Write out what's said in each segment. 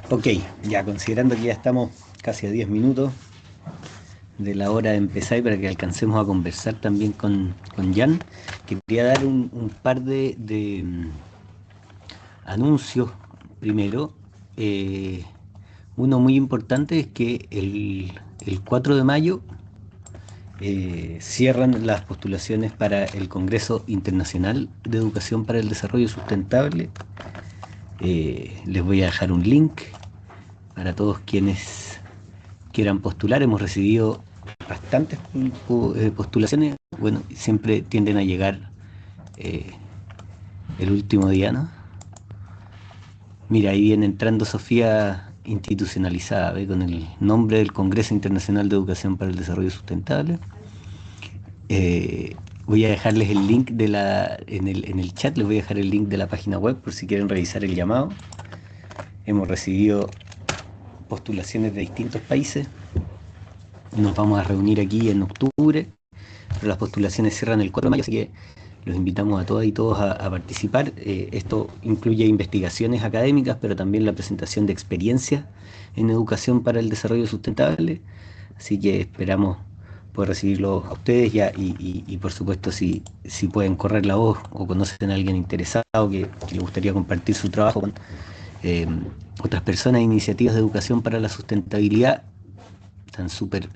Ok, ya considerando que ya estamos casi a 10 minutos de la hora de empezar y para que alcancemos a conversar también con Jan, quería dar un par de anuncios primero. Eh, Uno muy importante es que el 4 de mayo cierran las postulaciones para el Congreso Internacional de Educación para el Desarrollo Sustentable. Les voy a dejar un link para todos quienes quieran postular. Hemos recibido bastantes postulaciones. Bueno, siempre tienden a llegar eh, el último día, ¿no? Mira, ahí viene entrando Sofía institucionalizada, ¿ve? Con el nombre del Congreso Internacional de Educación para el Desarrollo Sustentable. Voy a dejarles el link en el chat, les voy a dejar el link de la página web por si quieren revisar el llamado. Hemos recibido postulaciones de distintos países. Nos vamos a reunir aquí en octubre, pero las postulaciones cierran el 4 de mayo, así que los invitamos a todas y todos a participar. Esto incluye investigaciones académicas, pero también la presentación de experiencias en educación para el desarrollo sustentable. Así que esperamos poder recibirlos a ustedes y por supuesto si pueden correr la voz o conocen a alguien interesado que le gustaría compartir su trabajo con eh, otras personas, iniciativas de educación para la sustentabilidad, están súper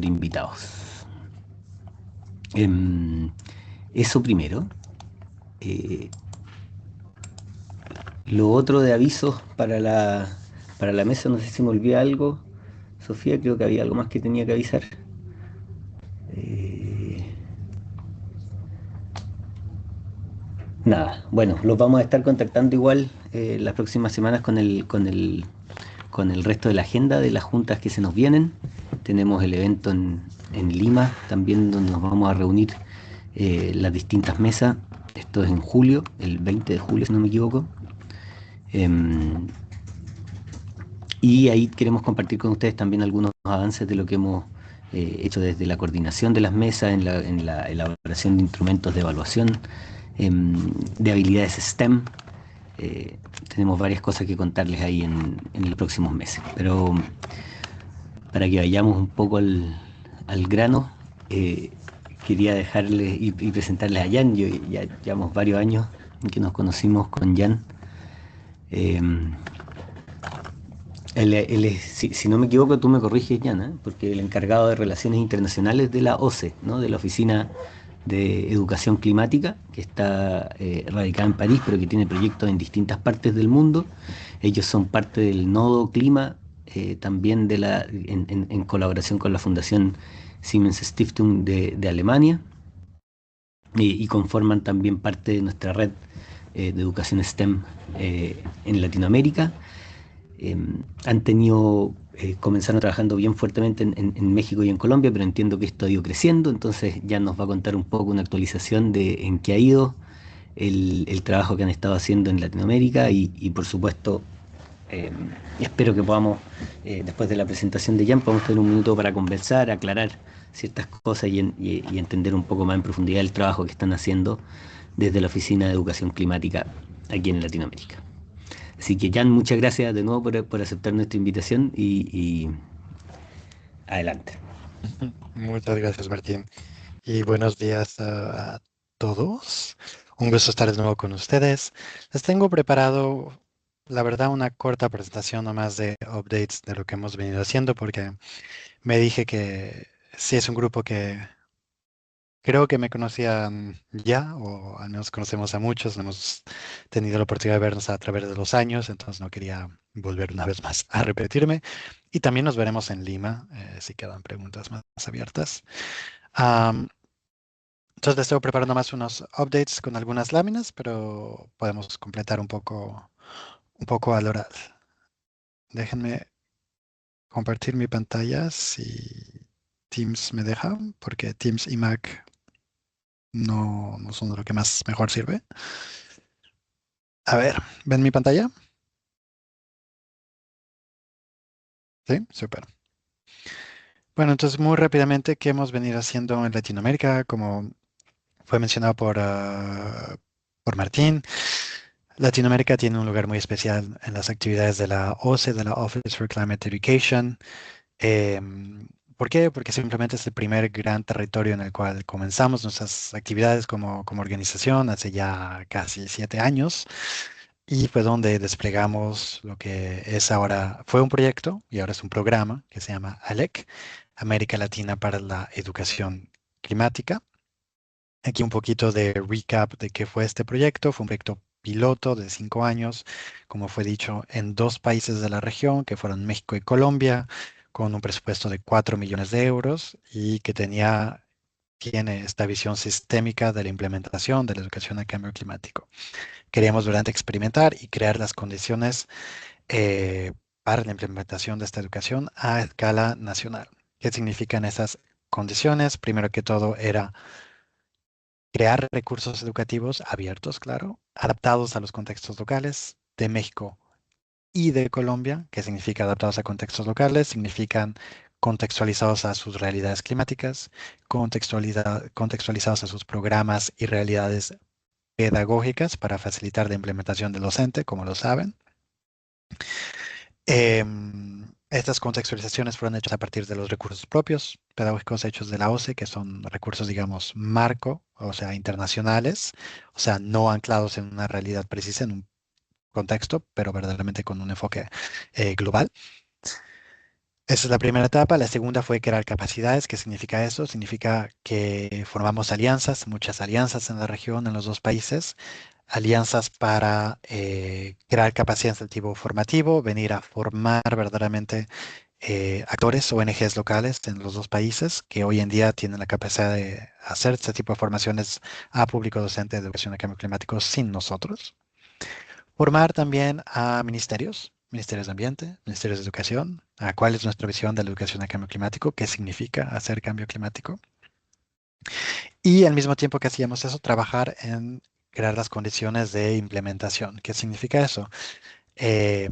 invitados. Em, Eso primero. Eh, lo otro de avisos para la mesa, no sé si me olvidé algo. Sofía, creo que había algo más que tenía que avisar. Eh, Nada, bueno, los vamos a estar contactando igual las próximas semanas con el resto de la agenda de las juntas que se nos vienen. Tenemos el evento en Lima también donde nos vamos a reunir las distintas mesas. Esto es en julio, el 20 de julio si no me equivoco. Em, y ahí queremos compartir con ustedes también algunos avances de lo que hemos hecho desde la coordinación de las mesas, en la elaboración de instrumentos de evaluación, de habilidades STEM. Eh, Tenemos varias cosas que contarles ahí en los próximos meses. Pero para que vayamos un poco al grano, eh, quería dejarles y presentarles a Jan. Yo ya llevamos varios años en que nos conocimos con Jan. Eh, él es, si no me equivoco, tú me corriges, Yana, porque el encargado de Relaciones Internacionales de la OCE, ¿no? De la Oficina de Educación Climática, que está radicada en París, pero que tiene proyectos en distintas partes del mundo. Ellos son parte del Nodo Clima, también en colaboración con la Fundación Siemens Stiftung de Alemania, y conforman también parte de nuestra red de educación STEM en Latinoamérica. Han tenido, comenzaron trabajando bien fuertemente en México y en Colombia, pero entiendo que esto ha ido creciendo, entonces ya nos va a contar un poco una actualización de en qué ha ido el trabajo que han estado haciendo en Latinoamérica y por supuesto, eh, espero que podamos, después de la presentación de Jan, podamos tener un minuto para conversar, aclarar ciertas cosas y entender un poco más en profundidad el trabajo que están haciendo desde la Oficina de Educación Climática aquí en Latinoamérica. Así que Jan, muchas gracias de nuevo por aceptar nuestra invitación y adelante. Muchas gracias, Martín. Y buenos días a todos. Un gusto estar de nuevo con ustedes. Les tengo preparado, la verdad, una corta presentación nomás de updates de lo que hemos venido haciendo, porque me dije que sí es un grupo que creo que me conocían ya, o al menos conocemos a muchos. No hemos tenido la oportunidad de vernos a través de los años, entonces no quería volver una vez más a repetirme. Y también nos veremos en Lima, si quedan preguntas más abiertas. Am, entonces les estoy preparando más unos updates con algunas láminas, pero podemos completar un poco al oral. Déjenme compartir mi pantalla si Teams me deja, porque Teams y Mac no son lo que más mejor sirve. A ver, ¿ven mi pantalla? Sí, súper. Bueno, entonces muy rápidamente, ¿qué hemos venido haciendo en Latinoamérica? Como fue mencionado por Martín, Latinoamérica tiene un lugar muy especial en las actividades de la OCE, de la Office for Climate Education. Em, ¿Por qué? Porque simplemente es el primer gran territorio en el cual comenzamos nuestras actividades como organización hace ya casi 7 años y fue donde desplegamos lo que es ahora, fue un proyecto y ahora es un programa que se llama ALEC, América Latina para la Educación Climática. Aquí un poquito de recap de qué fue este proyecto. Fue un proyecto piloto de 5 años, como fue dicho, en dos países de la región, que fueron México y Colombia, con un presupuesto de 4 millones de euros y que tiene esta visión sistémica de la implementación de la educación al cambio climático. Queríamos durante experimentar y crear las condiciones eh, para la implementación de esta educación a escala nacional. ¿Qué significan esas condiciones? Primero que todo era crear recursos educativos abiertos, claro, adaptados a los contextos locales de México y de Colombia. ¿Qué significa adaptados a contextos locales? Significan contextualizados a sus realidades climáticas, contextualizados a sus programas y realidades pedagógicas para facilitar la implementación del docente, como lo saben. Estas contextualizaciones fueron hechas a partir de los recursos propios pedagógicos hechos de la OCE, que son recursos, digamos, marco, o sea, internacionales, o sea, no anclados en una realidad precisa, en un contexto, pero verdaderamente con un enfoque global. Esa es la primera etapa. La segunda fue crear capacidades. ¿Qué significa eso? Significa que formamos alianzas, muchas alianzas en la región, en los dos países, alianzas para crear capacidades del tipo formativo, venir a formar verdaderamente actores, ONGs locales en los dos países que hoy en día tienen la capacidad de hacer este tipo de formaciones a público docente de educación de cambio climático sin nosotros. Formar también a ministerios, ministerios de ambiente, ministerios de educación, a cuál es nuestra visión de la educación de cambio climático, qué significa hacer cambio climático. Y al mismo tiempo que hacíamos eso, trabajar en crear las condiciones de implementación. ¿Qué significa eso? Eh,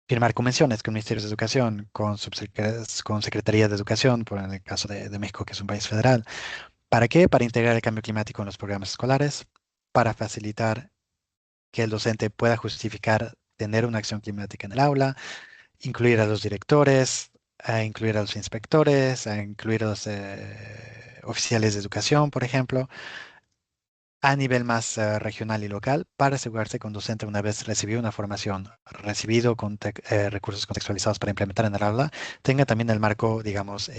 Firmar convenciones con ministerios de educación, con secretarías de educación, por en el caso de México, que es un país federal. ¿Para qué? Para integrar el cambio climático en los programas escolares, para facilitar que el docente pueda justificar tener una acción climática en el aula, incluir a los directores, a incluir a los inspectores, a incluir a los oficiales de educación, por ejemplo, a nivel más regional y local para asegurarse que un docente, una vez recibido una formación, recibido recursos contextualizados para implementar en el aula, tenga también el marco, digamos,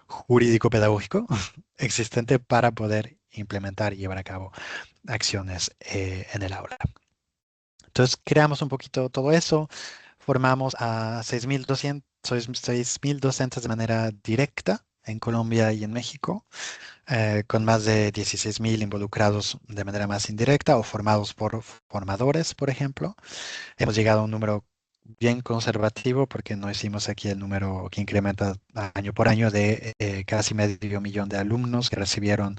jurídico-pedagógico existente para poder implementar y llevar a cabo acciones en el aula. Entonces, creamos un poquito todo eso, formamos a 6.200 docentes de manera directa en Colombia y en México, con más de 16.000 involucrados de manera más indirecta o formados por formadores, por ejemplo. Hemos llegado a un número bien conservativo porque no hicimos aquí el número que incrementa año por año de casi medio millón de alumnos que recibieron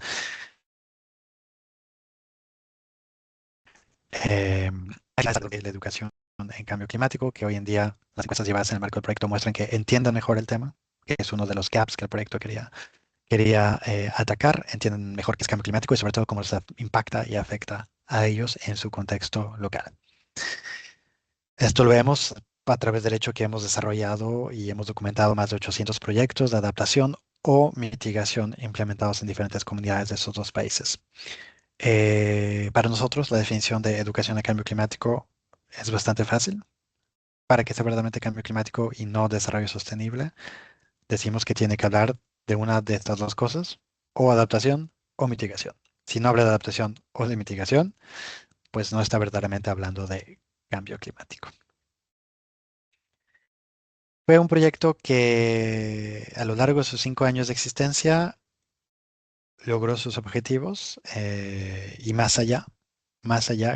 eh, clases de la educación en cambio climático, que hoy en día las encuestas llevadas en el marco del proyecto muestran que entienden mejor el tema, que es uno de los gaps que el proyecto quería atacar, entienden mejor qué es cambio climático y sobre todo cómo les impacta y afecta a ellos en su contexto local. Esto lo vemos a través del hecho que hemos desarrollado y hemos documentado más de 800 proyectos de adaptación o mitigación implementados en diferentes comunidades de estos dos países. Para nosotros, la definición de educación de cambio climático es bastante fácil. Para que sea verdaderamente cambio climático y no desarrollo sostenible, decimos que tiene que hablar de una de estas dos cosas, o adaptación o mitigación. Si no habla de adaptación o de mitigación, pues no está verdaderamente hablando de cambio climático. Fue un proyecto que a lo largo de sus 5 años de existencia logró sus objetivos y más allá,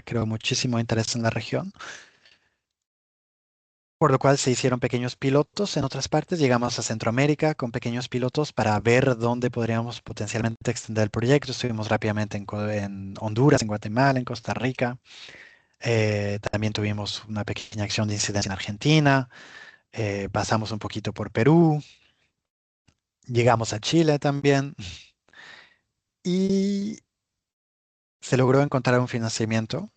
creó muchísimo interés en la región, por lo cual se hicieron pequeños pilotos en otras partes. Llegamos a Centroamérica con pequeños pilotos para ver dónde podríamos potencialmente extender el proyecto. Estuvimos rápidamente en Honduras, en Guatemala, en Costa Rica. También tuvimos una pequeña acción de incidencia en Argentina. Pasamos un poquito por Perú. Llegamos a Chile también. Y se logró encontrar un financiamiento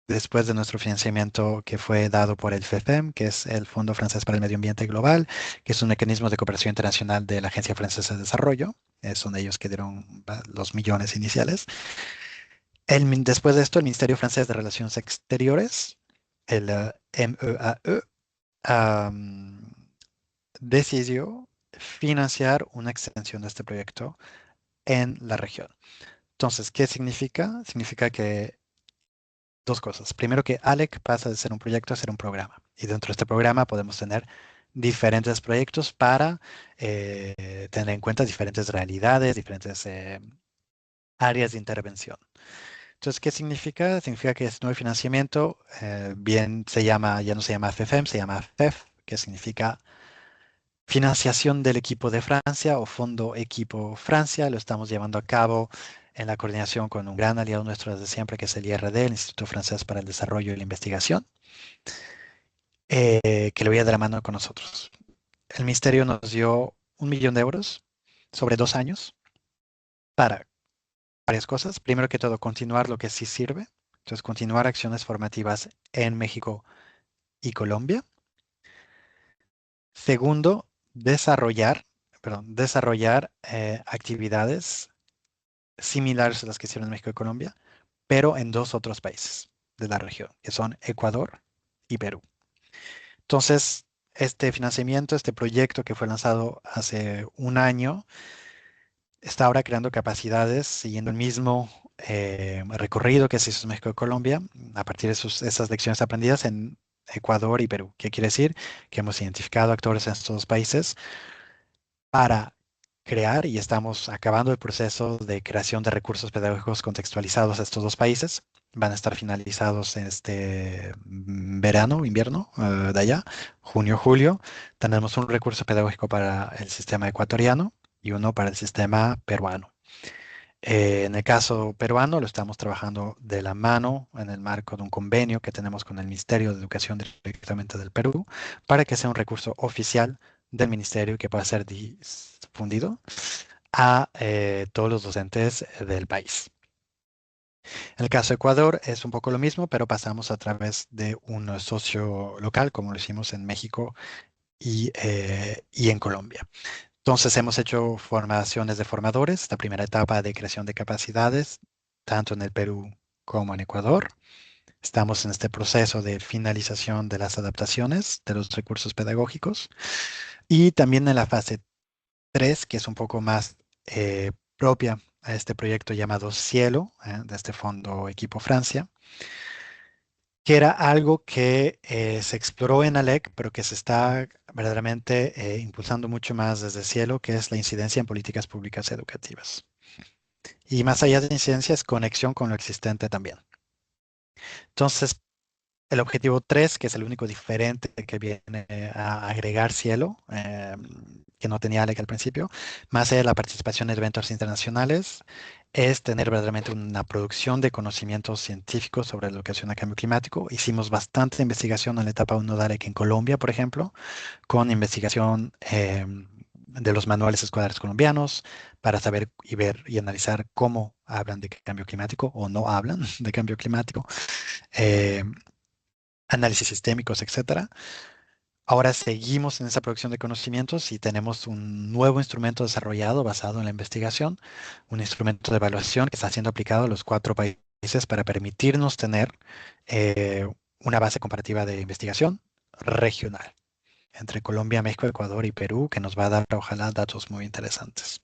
después de nuestro financiamiento que fue dado por el FEFEM, que es el Fondo Francés para el Medio Ambiente Global, que es un mecanismo de cooperación internacional de la Agencia Francesa de Desarrollo. Son ellos que dieron los millones iniciales. Después de esto, el Ministerio Francés de Relaciones Exteriores, el MEAE, am, decidió financiar una extensión de este proyecto en la región. Entonces, ¿qué significa? Significa que dos cosas. Primero, que ALEC pasa de ser un proyecto a ser un programa. Y dentro de este programa podemos tener diferentes proyectos para tener en cuenta diferentes realidades, diferentes áreas de intervención. Entonces, ¿qué significa? Significa que este nuevo financiamiento bien se llama, ya no se llama FFM, se llama FEF, que significa Financiación del Equipo de Francia o Fondo Equipo Francia. Lo estamos llevando a cabo en la coordinación con un gran aliado nuestro desde siempre, que es el IRD, el Instituto Francés para el Desarrollo y la Investigación, que lo voy de la mano con nosotros. El Ministerio nos dio 1 millón de euros sobre 2 años para varias cosas. Primero que todo, continuar lo que sí sirve. Entonces, continuar acciones formativas en México y Colombia. Segundo, desarrollar actividades similares a las que hicieron en México y Colombia, pero en dos otros países de la región, que son Ecuador y Perú. Entonces, este financiamiento, este proyecto que fue lanzado hace un año, está ahora creando capacidades siguiendo el mismo recorrido que se hizo en México y Colombia, a partir de esas lecciones aprendidas en Ecuador y Perú. ¿Qué quiere decir? Que hemos identificado actores en estos dos países para crear y estamos acabando el proceso de creación de recursos pedagógicos contextualizados a estos dos países. Van a estar finalizados en este verano, invierno de allá, junio, julio. Tenemos un recurso pedagógico para el sistema ecuatoriano y uno para el sistema peruano. En el caso peruano lo estamos trabajando de la mano en el marco de un convenio que tenemos con el Ministerio de Educación directamente del Perú para que sea un recurso oficial del ministerio que pueda ser difundido a todos los docentes del país. En el caso de Ecuador es un poco lo mismo, pero pasamos a través de un socio local, como lo hicimos en México y en Colombia. Entonces hemos hecho formaciones de formadores, esta primera etapa de creación de capacidades, tanto en el Perú como en Ecuador. Estamos en este proceso de finalización de las adaptaciones de los recursos pedagógicos y también en la fase 3, que es un poco más propia a este proyecto llamado Cielo, de este Fondo Equipo Francia, que era algo que se exploró en ALEC, pero que se está verdaderamente impulsando mucho más desde Cielo, que es la incidencia en políticas públicas educativas. Y más allá de incidencia, es conexión con lo existente también. Entonces, el objetivo 3, que es el único diferente que viene a agregar Cielo, que no tenía ALEC al principio, más allá de la participación en eventos internacionales, es tener verdaderamente una producción de conocimientos científicos sobre la educación a cambio climático. Hicimos bastante investigación en la etapa 1 de ALEC en Colombia, por ejemplo, con investigación de los manuales escolares colombianos para saber y ver y analizar cómo hablan de cambio climático o no hablan de cambio climático. Eh, Análisis sistémicos, etcétera. Ahora seguimos en esa producción de conocimientos y tenemos un nuevo instrumento desarrollado basado en la investigación, un instrumento de evaluación que está siendo aplicado a los 4 países para permitirnos tener eh, una base comparativa de investigación regional entre Colombia, México, Ecuador y Perú, que nos va a dar, ojalá, datos muy interesantes.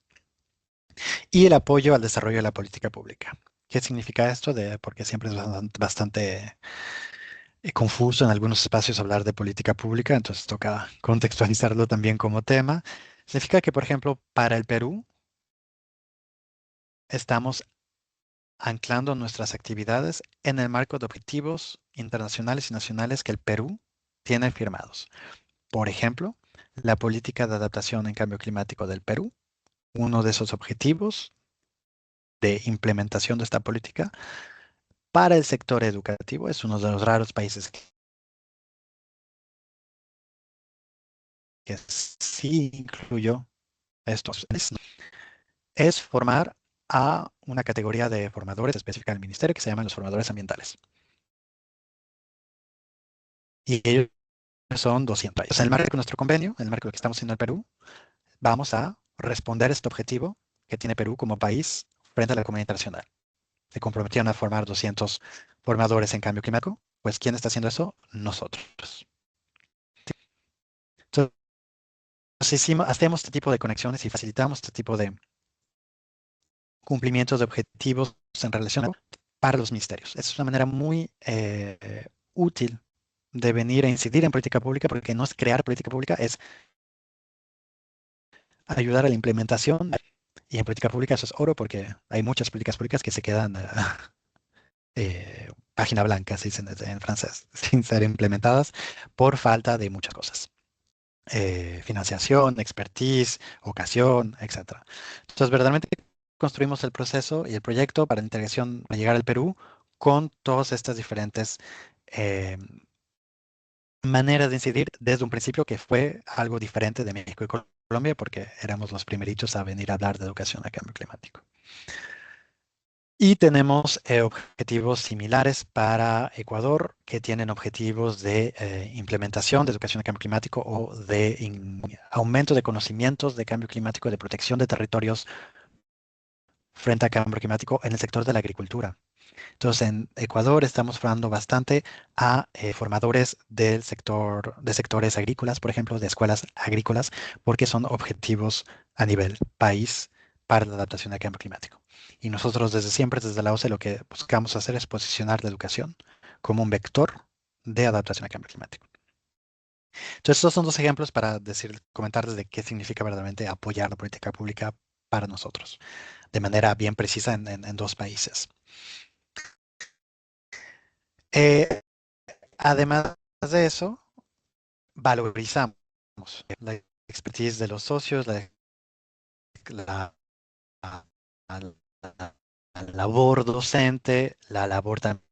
Y el apoyo al desarrollo de la política pública. ¿Qué significa esto? Porque siempre es bastante confuso en algunos espacios hablar de política pública, entonces toca contextualizarlo también como tema. Significa que, por ejemplo, para el Perú estamos anclando nuestras actividades en el marco de objetivos internacionales y nacionales que el Perú tiene firmados. Por ejemplo, la política de adaptación en cambio climático del Perú. Uno de esos objetivos de implementación de esta política para el sector educativo, es uno de los raros países que sí incluyó estos, es formar a una categoría de formadores específica del ministerio que se llaman los formadores ambientales. y ellos son 200 países. En el marco de nuestro convenio, en el marco de lo que estamos haciendo en Perú, vamos a responder este objetivo que tiene Perú como país frente a la comunidad internacional. Se comprometieron a formar 200 formadores en cambio climático. Pues, ¿quién está haciendo eso? Nosotros. Entonces, hacemos este tipo de conexiones y facilitamos este tipo de cumplimientos de objetivos en relación para los ministerios. Es una manera muy útil de venir a incidir en política pública, porque no es crear política pública, es ayudar a la implementación. Y en política pública eso es oro, porque hay muchas políticas públicas que se quedan página blanca, se dice en francés, sin ser implementadas por falta de muchas cosas. Financiación, expertise, ocasión, etcétera. Entonces, verdaderamente construimos el proceso y el proyecto para la integración, para llegar al Perú con todas estas diferentes eh, maneras de incidir desde un principio, que fue algo diferente de México y Colombia, porque éramos los primeritos a venir a hablar de educación a cambio climático. Y tenemos objetivos similares para Ecuador, que tienen objetivos de implementación de educación de cambio climático o de aumento de conocimientos de cambio climático, de protección de territorios frente a cambio climático en el sector de la agricultura. Entonces, en Ecuador estamos formando bastante a formadores del sector, de sectores agrícolas, por ejemplo, de escuelas agrícolas, porque son objetivos a nivel país para la adaptación al cambio climático. Y nosotros desde siempre, desde la OCE, lo que buscamos hacer es posicionar la educación como un vector de adaptación al cambio climático. Entonces, estos son dos ejemplos para decir, comentar desde qué significa verdaderamente apoyar la política pública para nosotros, de manera bien precisa en dos países. Eh, Además de eso, valorizamos la expertise de los socios, la- la labor docente, la labor también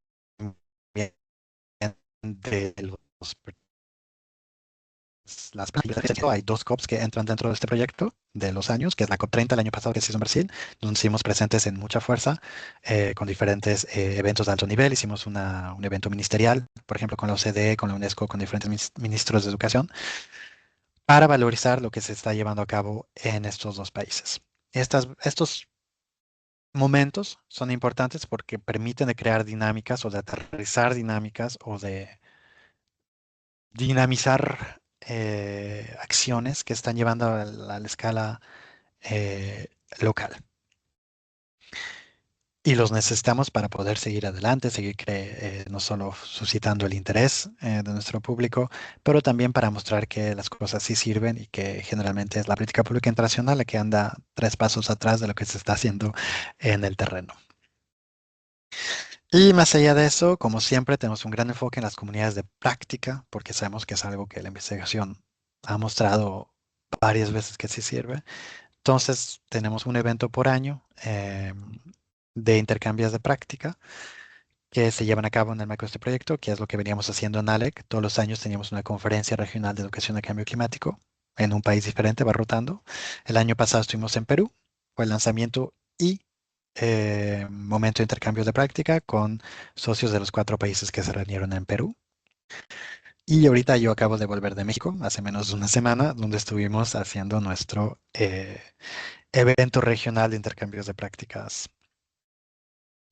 de las prácticas. Hay dos COPs que entran dentro de este proyecto de los años, que es la COP30 el año pasado que se hizo en Brasil, donde estuvimos presentes en mucha fuerza con diferentes eventos de alto nivel. Hicimos un evento ministerial, por ejemplo, con la OCDE, con la UNESCO, con diferentes ministros de educación, para valorizar lo que se está llevando a cabo en estos dos países. Estos momentos son importantes porque permiten de crear dinámicas o de aterrizar dinámicas o de dinamizar acciones que están llevando a la escala local. Y los necesitamos para poder seguir adelante, seguir no solo suscitando el interés de nuestro público, pero también para mostrar que las cosas sí sirven y que generalmente es la política pública internacional la que anda 3 pasos atrás de lo que se está haciendo en el terreno. Y más allá de eso, como siempre, tenemos un gran enfoque en las comunidades de práctica, porque sabemos que es algo que la investigación ha mostrado varias veces que sí sirve. Entonces, tenemos un evento por año de intercambios de práctica que se llevan a cabo en el marco de este proyecto, que es lo que veníamos haciendo en ALEC. Todos los años teníamos una conferencia regional de educación de cambio climático en un país diferente, va rotando. El año pasado estuvimos en Perú, fue el lanzamiento y momento de intercambio de práctica con socios de los 4 países que se reunieron en Perú. Y ahorita yo acabo de volver de México, hace menos de una semana, donde estuvimos haciendo nuestro evento regional de intercambios de prácticas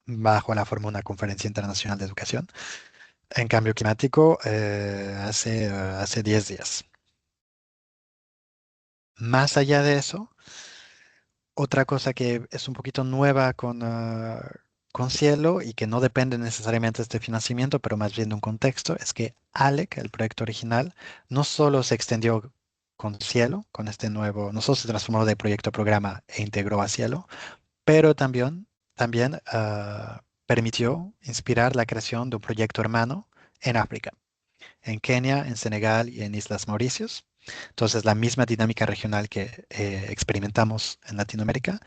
bajo la forma de una conferencia internacional de educación en cambio climático hace 10 días. Más allá de eso, otra cosa que es un poquito nueva con Cielo y que no depende necesariamente de este financiamiento, pero más bien de un contexto, es que ALEC, el proyecto original, no solo se extendió con Cielo, con este nuevo, no solo se transformó de proyecto a programa e integró a Cielo, pero también permitió inspirar la creación de un proyecto hermano en África, en Kenia, en Senegal y en Islas Mauricios. Entonces, la misma dinámica regional que experimentamos en Latinoamérica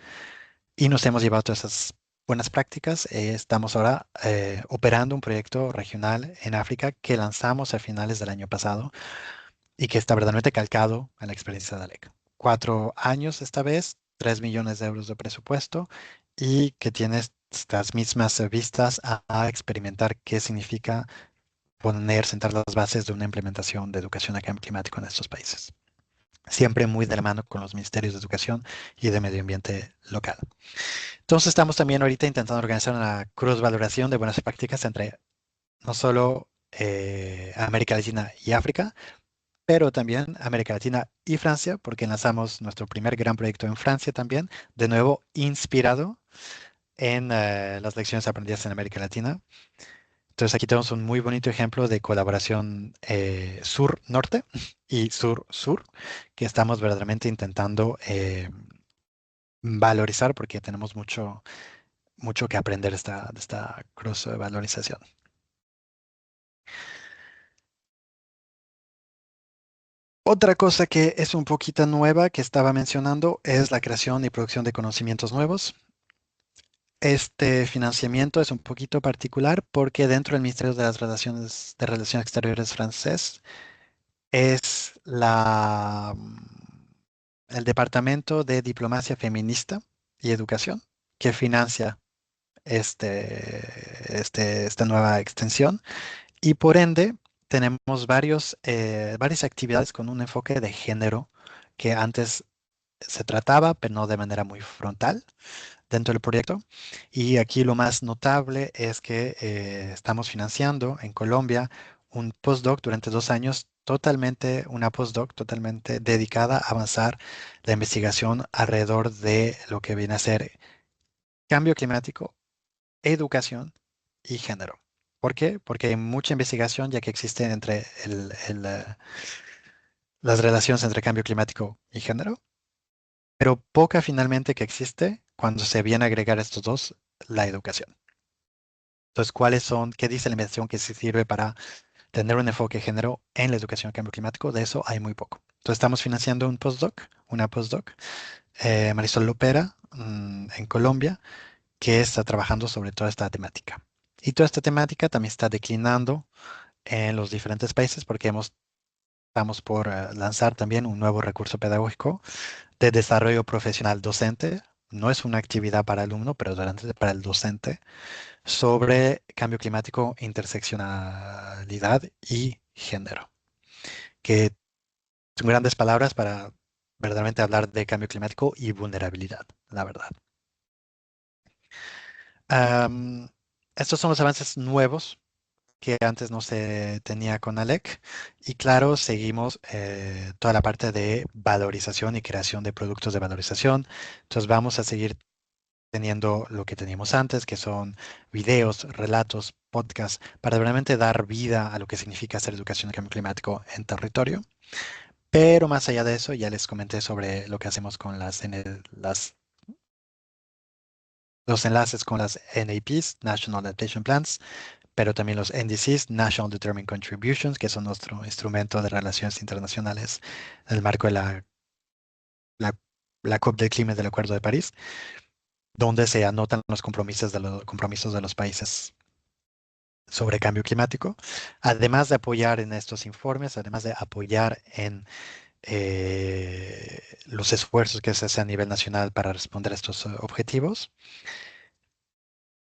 y nos hemos llevado todas esas buenas prácticas. Estamos ahora operando un proyecto regional en África que lanzamos a finales del año pasado y que está verdaderamente calcado en la experiencia de ALEC. 4 años esta vez, 3 millones de euros de presupuesto y que tiene estas mismas vistas a experimentar qué significa sentar las bases de una implementación de educación a cambio climático en estos países. Siempre muy de la mano con los ministerios de educación y de medio ambiente local. Entonces estamos también ahorita intentando organizar una cross-valoración de buenas prácticas entre no solo América Latina y África, pero también América Latina y Francia, porque lanzamos nuestro primer gran proyecto en Francia también, de nuevo inspirado en las lecciones aprendidas en América Latina. Entonces aquí tenemos un muy bonito ejemplo de colaboración sur-norte y sur-sur, que estamos verdaderamente intentando valorizar porque tenemos mucho que aprender de esta cross-valorización. Otra cosa que es un poquito nueva que estaba mencionando es la creación y producción de conocimientos nuevos. Este financiamiento es un poquito particular porque dentro del Ministerio de las Relaciones Exteriores francés es el Departamento de Diplomacia Feminista y Educación que financia esta nueva extensión y por ende tenemos varias actividades con un enfoque de género que antes se trataba, pero no de manera muy frontal dentro del proyecto. Y aquí lo más notable es que estamos financiando en Colombia un postdoc durante 2 años, una postdoc totalmente dedicada a avanzar la investigación alrededor de lo que viene a ser cambio climático, educación y género. ¿Por qué? Porque hay mucha investigación ya que existe entre las relaciones entre cambio climático y género, pero poca finalmente que existe cuando se viene a agregar estos dos, la educación. Entonces, qué dice la investigación que se sirve para tener un enfoque de género en la educación de cambio climático? De eso hay muy poco. Entonces, estamos financiando una postdoc, Marisol Lopera, en Colombia, que está trabajando sobre toda esta temática. Y toda esta temática también está declinando en los diferentes países porque estamos por lanzar también un nuevo recurso pedagógico de desarrollo profesional docente. No es una actividad para alumno, pero para el docente, sobre cambio climático, interseccionalidad y género, que son grandes palabras para verdaderamente hablar de cambio climático y vulnerabilidad, la verdad. Am, Estos son los avances nuevos que antes no se tenía con ALEC. Y claro, seguimos toda la parte de valorización y creación de productos de valorización. Entonces vamos a seguir teniendo lo que teníamos antes, que son videos, relatos, podcasts, para realmente dar vida a lo que significa hacer educación de cambio climático en territorio. Pero más allá de eso, ya les comenté sobre lo que hacemos con los enlaces con las NAPs, National Adaptation Plans, pero también los NDCs, National Determined Contributions, que son nuestro instrumento de relaciones internacionales en el marco de la, la COP del Clima del Acuerdo de París, donde se anotan los compromisos de los países sobre cambio climático, además de apoyar en estos informes, además de apoyar en los esfuerzos que se hacen a nivel nacional para responder a estos objetivos.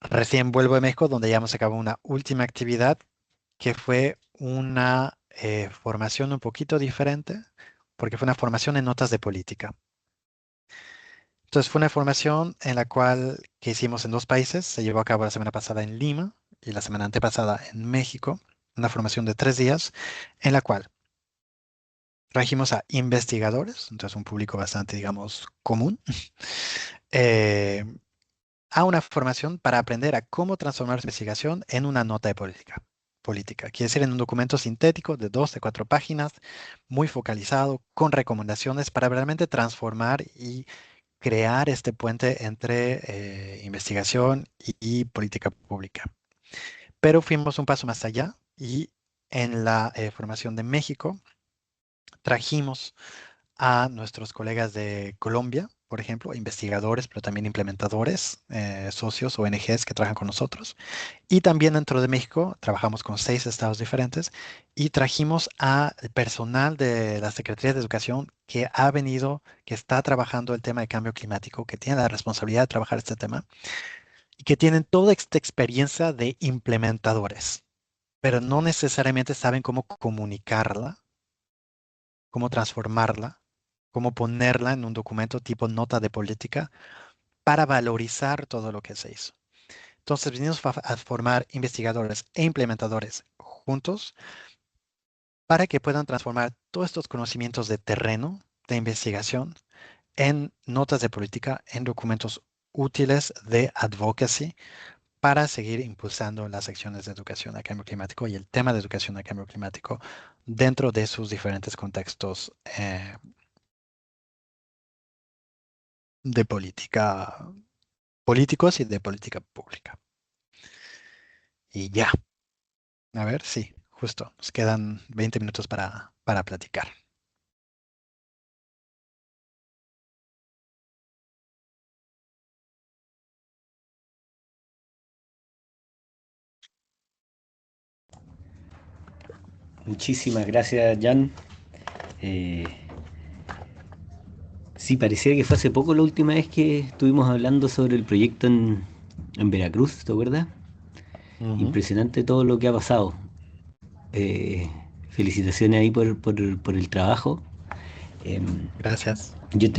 Recién vuelvo de México, donde ya hemos acabado una última actividad que fue una formación un poquito diferente, porque fue una formación en notas de política. Entonces fue una formación en la cual que hicimos en 2 países, se llevó a cabo la semana pasada en Lima y la semana antepasada en México, una formación de 3 días en la cual trajimos a investigadores, entonces un público bastante, digamos, común, eh, a una formación para aprender a cómo transformar su investigación en una nota de política. Quiere decir en un documento sintético de 2 de 4 páginas, muy focalizado, con recomendaciones para realmente transformar y crear este puente entre investigación y política pública. Pero fuimos un paso más allá y en la formación de México trajimos a nuestros colegas de Colombia, por ejemplo, investigadores, pero también implementadores, socios, ONGs que trabajan con nosotros. Y también dentro de México trabajamos con 6 estados diferentes y trajimos a personal de la Secretaría de Educación que ha venido, que está trabajando el tema de cambio climático, que tiene la responsabilidad de trabajar este tema y que tienen toda esta experiencia de implementadores. pero no necesariamente saben cómo comunicarla, cómo transformarla, cómo ponerla en un documento tipo nota de política para valorizar todo lo que se hizo. Entonces, vinimos a formar investigadores e implementadores juntos para que puedan transformar todos estos conocimientos de terreno, de investigación, en notas de política, en documentos útiles de advocacy para seguir impulsando las acciones de educación a cambio climático y el tema de educación a cambio climático dentro de sus diferentes contextos de política, políticos y de política pública. Y ya, a ver, sí, justo, nos quedan 20 minutos para platicar. Muchísimas gracias, Jan. Eh, sí, pareciera que fue hace poco la última vez que estuvimos hablando sobre el proyecto en Veracruz, ¿te acuerdas? Ujú. Impresionante todo lo que ha pasado. Eh, Felicitaciones ahí por el trabajo. Em, Gracias. yo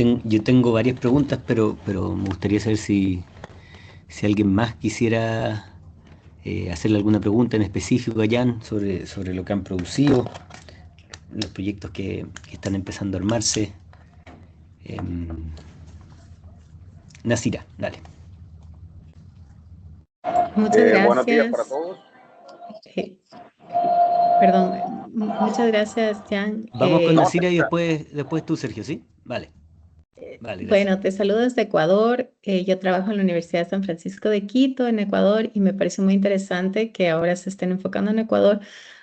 tengo varias preguntas, pero me gustaría saber si alguien más quisiera hacerle alguna pregunta en específico a Jan sobre lo que han producido, los proyectos que están empezando a armarse. Em, Nasira, dale. Muchas Buenos días para gracias. todos. Eh, Perdón, muchas gracias, Jan. Vamos con No, Nasira y después tú, Sergio, ¿sí? Vale, vale, gracias. Bueno, te saludo desde Ecuador. Yo trabajo en la Universidad de San Francisco de Quito, en Ecuador, y me parece muy interesante que ahora se estén enfocando en Ecuador.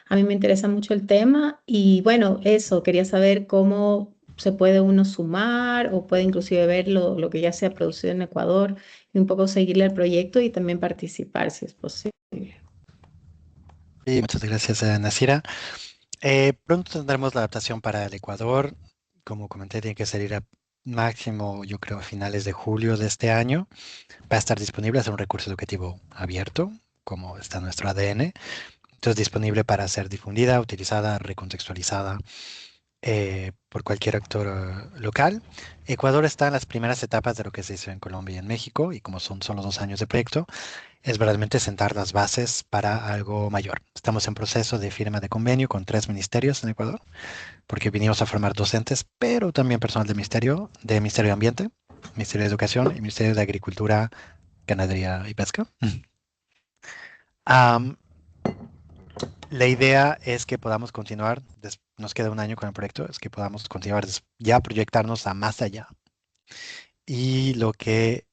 A mí me interesa mucho el tema y bueno, eso, quería saber cómo se puede uno sumar o puede inclusive ver lo que ya se ha producido en Ecuador y un poco seguirle el proyecto y también participar si es posible. Y muchas gracias, Nasira. Pronto tendremos la adaptación para el Ecuador. Como comenté, tiene que salir a máximo, yo creo, a finales de julio de este año. Va a estar disponible, es un recurso educativo abierto, como está nuestro ADN. Entonces, disponible para ser difundida, utilizada, recontextualizada por cualquier actor local. Ecuador está en las primeras etapas de lo que se hizo en Colombia y en México, y como son solo 2 años de proyecto, es realmente sentar las bases para algo mayor. Estamos en proceso de firma de convenio con 3 ministerios en Ecuador, porque vinimos a formar docentes, pero también personal de Ministerio de Ambiente, Ministerio de Educación y Ministerio de Agricultura, Ganadería y Pesca. Am, la idea es que podamos continuar, nos queda un año con el proyecto, es que podamos continuar ya proyectarnos a más allá. Y lo que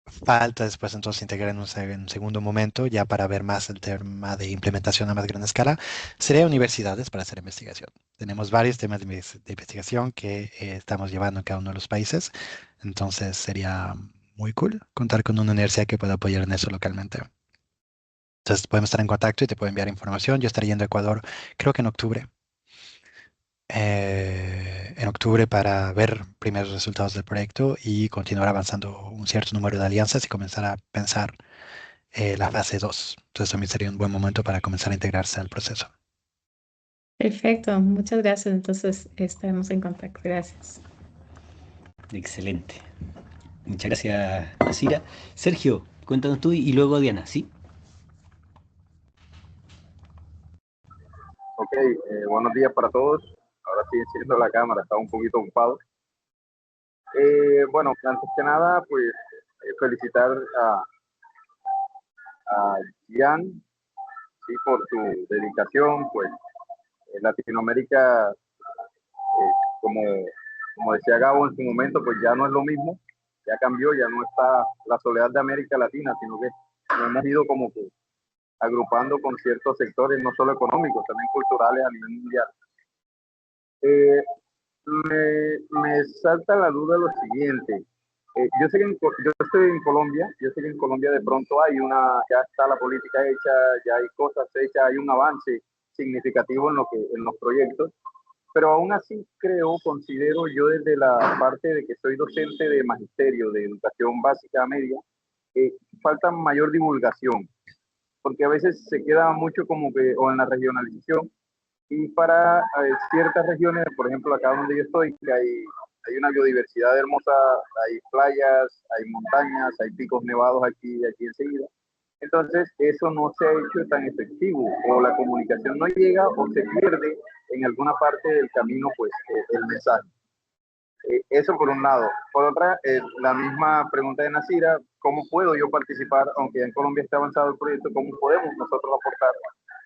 falta después entonces integrar en un segundo momento, ya para ver más el tema de implementación a más gran escala, sería universidades para hacer investigación. Tenemos varios temas de investigación que estamos llevando en cada uno de los países, entonces sería muy cool contar con una universidad que pueda apoyar en eso localmente. Entonces podemos estar en contacto y te puedo enviar información. Yo estaré yendo a Ecuador, creo que en octubre para ver primeros resultados del proyecto y continuar avanzando un cierto número de alianzas y comenzar a pensar la fase 2. Entonces también sería un buen momento para comenzar a integrarse al proceso. Perfecto, muchas gracias. Entonces estaremos en contacto. Gracias. Excelente. Muchas gracias, Nasira. Sergio, cuéntanos tú y luego Diana, ¿sí? Ok, buenos días para todos. Ahora sí enciendo la cámara, estaba un poquito ocupado. Bueno, antes que nada, pues felicitar a Jan, sí, por su dedicación. Pues en Latinoamérica, como, como decía Gabo en su momento, pues ya no es lo mismo, ya cambió, ya no está la soledad de América Latina, sino que nos hemos ido como que agrupando con ciertos sectores, no solo económicos, también culturales a nivel mundial. Eh, me salta la duda lo siguiente. Yo sé que yo estoy en Colombia, yo sé que en Colombia de pronto ya está la política hecha, ya hay cosas hechas, hay un avance significativo en los proyectos, pero aún así considero yo desde la parte de que soy docente de magisterio, de educación básica media, falta mayor divulgación. porque a veces se queda mucho como que, o en la regionalización, y para ciertas regiones, por ejemplo, acá donde yo estoy, que hay una biodiversidad hermosa, hay playas, hay montañas, hay picos nevados aquí enseguida. Entonces, eso no se ha hecho tan efectivo, o la comunicación no llega, o se pierde en alguna parte del camino, pues, el mensaje. Eso por un lado. Por otra, la misma pregunta de Nasira, ¿cómo puedo yo participar, aunque ya en Colombia está avanzado el proyecto, cómo podemos nosotros aportar?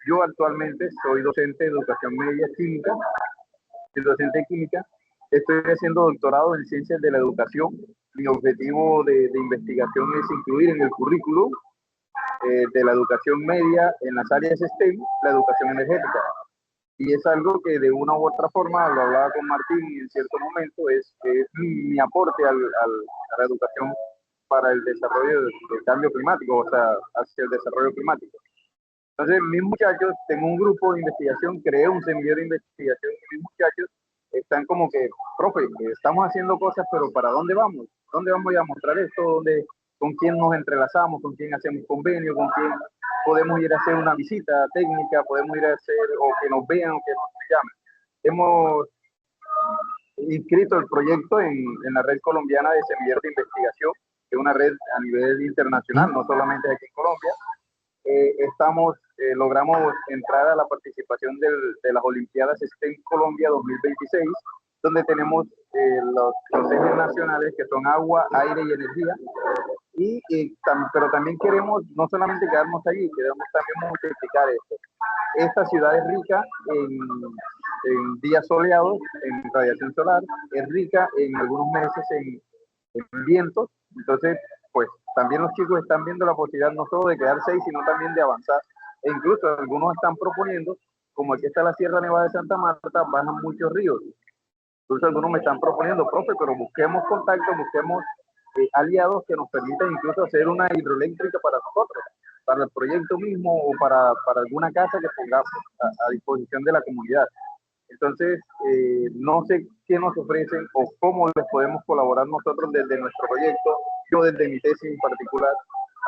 Yo actualmente soy docente de educación media química, soy docente de química, estoy haciendo doctorado en ciencias de la educación. Mi objetivo de investigación es incluir en el currículo de la educación media en las áreas STEM la educación energética. Y es algo que de una u otra forma, lo hablaba con Martín en cierto momento, es mi aporte a la educación para el desarrollo del cambio climático, o sea, hacia el desarrollo climático. Entonces, mis muchachos, tengo un grupo de investigación, creé un semillero de investigación, y mis muchachos están como que, profe, estamos haciendo cosas, pero ¿para dónde vamos? ¿Dónde vamos a mostrar esto? ¿Con quién nos entrelazamos? ¿Con quién hacemos convenio? ¿Con quién podemos ir a hacer una visita técnica? ¿Podemos ir a hacer, o que nos vean, o que nos llamen? Hemos inscrito el proyecto en la red colombiana de semilleros de investigación, que es una red a nivel internacional, no solamente aquí en Colombia. Logramos entrar a la participación de las Olimpiadas STEM Colombia 2026, donde tenemos los ejes nacionales que son agua, aire y energía. Pero también queremos no solamente quedarnos allí, queremos también multiplicar esto. Esta ciudad es rica en días soleados, en radiación solar, es rica en algunos meses en vientos. Entonces, pues también los chicos están viendo la posibilidad no solo de quedarse ahí, sino también de avanzar. E incluso algunos están proponiendo, como aquí está la Sierra Nevada de Santa Marta, bajan muchos ríos. Incluso algunos me están proponiendo, profe, pero busquemos contacto, busquemos aliados que nos permitan incluso hacer una hidroeléctrica para nosotros, para el proyecto mismo, o para alguna casa que pongamos a disposición de la comunidad. Entonces, no sé qué nos ofrecen o cómo les podemos colaborar nosotros desde nuestro proyecto, yo desde mi tesis en particular,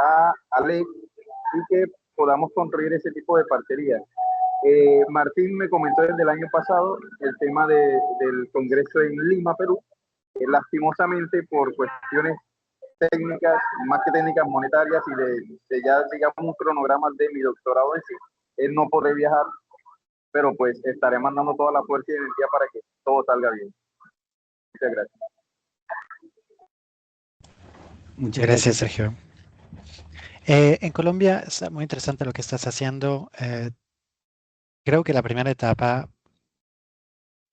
a ALEC, y que podamos construir ese tipo de parcerías. Martín me comentó desde el año pasado el tema del Congreso en Lima, Perú. Lastimosamente, por cuestiones técnicas, más que técnicas monetarias, y de ya, digamos, un cronograma de mi doctorado en sí, él no podrá viajar, pero pues estaré mandando toda la fuerza y energía para que todo salga bien. Muchas gracias. Muchas gracias, Sergio. En Colombia es muy interesante lo que estás haciendo. Creo que la primera etapa,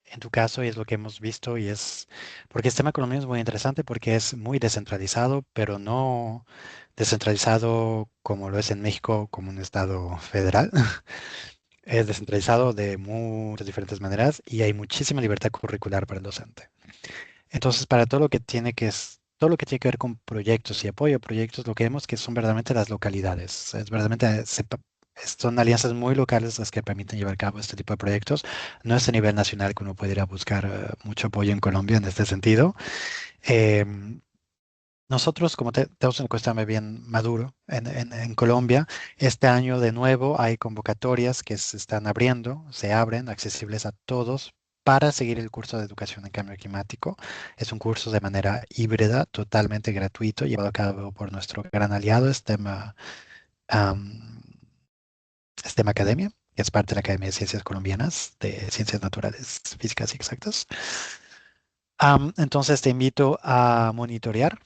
en tu caso, y es lo que hemos visto, y es porque el sistema colombiano es muy interesante porque es muy descentralizado, pero no descentralizado como lo es en México, como un estado federal. Es descentralizado de muchas diferentes maneras y hay muchísima libertad curricular para el docente. Entonces, para todo lo que tiene que ver con proyectos y apoyo a proyectos, lo que vemos que son verdaderamente las localidades. Es verdaderamente, son alianzas muy locales las que permiten llevar a cabo este tipo de proyectos. No es a nivel nacional que uno puede ir a buscar mucho apoyo en Colombia en este sentido. Nosotros, como tenemos un ecosistema bien maduro en Colombia, este año de nuevo hay convocatorias que se están abriendo, se abren, accesibles a todos para seguir el curso de educación en cambio climático. Es un curso de manera híbrida, totalmente gratuito, llevado a cabo por nuestro gran aliado, STEM Academia, que es parte de la Academia de Ciencias Colombianas, de Ciencias Naturales, Físicas y Exactas. Entonces te invito a monitorear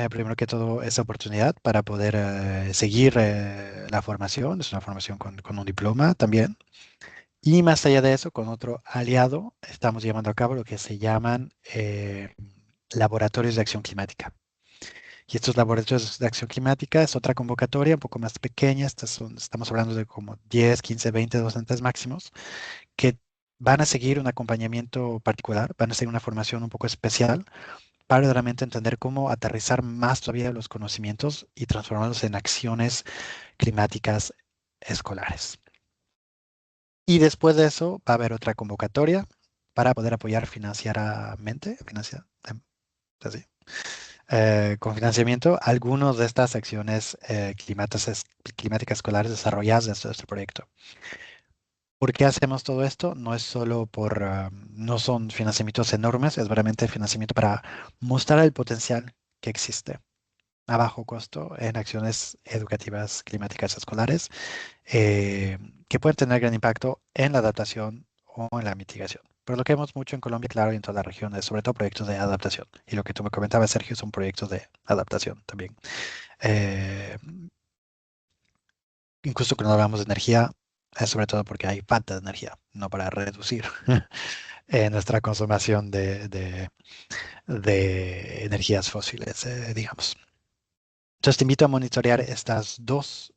primero que todo, esa oportunidad para poder seguir la formación. Es una formación con un diploma también. Y más allá de eso, con otro aliado, estamos llevando a cabo lo que se llaman laboratorios de acción climática. Y estos laboratorios de acción climática es otra convocatoria un poco más pequeña. Estamos hablando de como 10, 15, 20 docentes máximos que van a seguir un acompañamiento particular, van a seguir una formación un poco especial para realmente entender cómo aterrizar más todavía los conocimientos y transformarlos en acciones climáticas escolares. Y después de eso va a haber otra convocatoria para poder apoyar financieramente, así, con financiamiento algunas de estas acciones climáticas escolares desarrolladas dentro de este proyecto. ¿Por qué hacemos todo esto? No es solo no son financiamientos enormes, es realmente financiamiento para mostrar el potencial que existe a bajo costo en acciones educativas climáticas escolares que pueden tener gran impacto en la adaptación o en la mitigación. Pero lo que vemos mucho en Colombia, claro, y en toda la región, es sobre todo proyectos de adaptación. Y lo que tú me comentabas, Sergio, son proyectos de adaptación también. Eh, Incluso cuando hablamos de energía, es sobre todo porque hay falta de energía, no para reducir nuestra consumación de energías fósiles, digamos. Entonces te invito a monitorear estas dos